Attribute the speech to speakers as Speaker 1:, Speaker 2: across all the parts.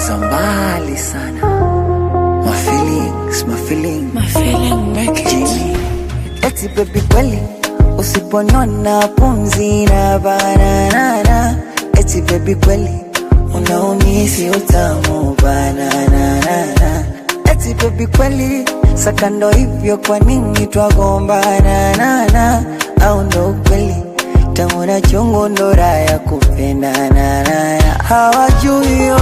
Speaker 1: za mbali sana. My feeling make it. Eti baby kweli usiponiona pumzi na banana. Eti baby kweli unaumisi utamu banana. Eti baby kweli sakando hivyo kwa nini twagombana? Au ndo kweli tamu na chungu ndo raha kupendana. Hawajui yo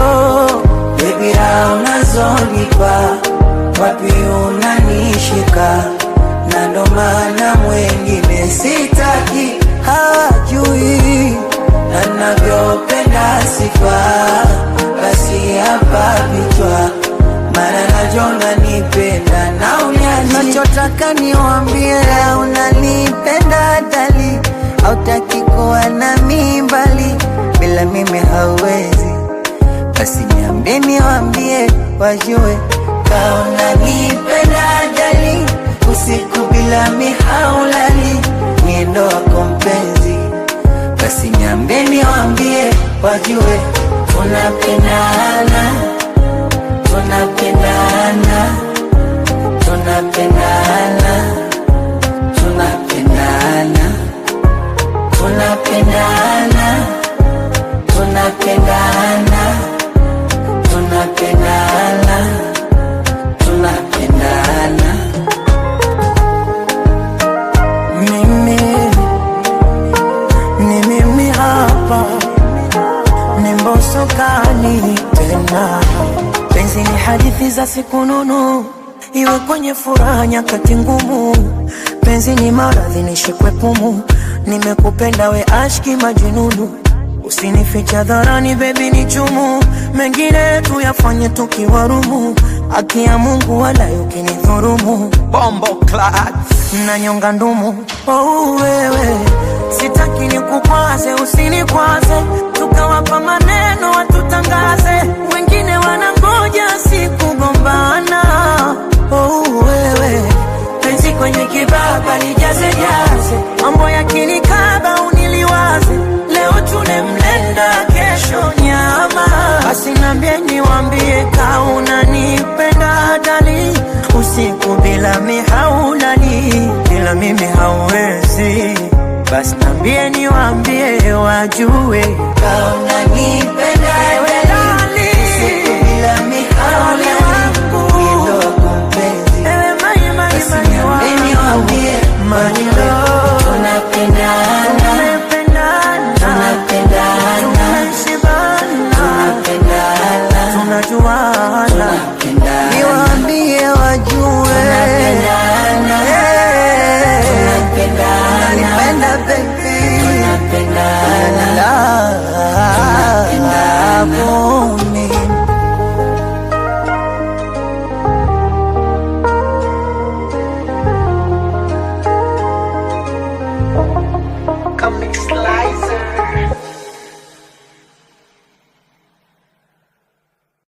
Speaker 1: baby raha unazonipa, wapi unanishika, na ndo maana mwengine sitaki. Hawajui na navyopenda sifa, basi hapa vichwa, maana najona nipenda na unyaji. Nachotaka niwambie unanipenda dali, hautaki kuwa na mimbali, bila mimi hauwezi. Basi niambie niwambie wajue kauna nipenda dali, usiku bila mihaulali, niendo wako mpenzi. Basi niambie niwambie wajue tunapendana, tunapendana, tunapendana, tunapendana, tunapendana, tunapendana, tunapendana, tunapendana. Mimi hapa ni Mbosso kali tena. Penzi ni hadithi za siku nunu, iwe kwenye furaha nyakati ngumu. Penzi ni maradhi nishikwe pumu, nimekupenda we ashki majununu. Usinificha dharani baby ni chumu, mengine tuyafanye tukiwarumu. Haki ya Mungu wala ukinidhurumu, bombo clad na nyonga ndumu. Oh wewe sitaki nikukwaze, usinikwaze, tukawapa maneno watutangaze, wengine wanangoja sikugombana. Oh wewe penzi kwenye kibaba lijaze jaze, mambo ya kinikaba uniliwaze, leo tune mlenda kesho nyama. Basi niambie niwambie kauna nipenda dali, usiku bila mihaulali, bila mimi hauwezi. Basi niambie niwambie wajue kauna nipenda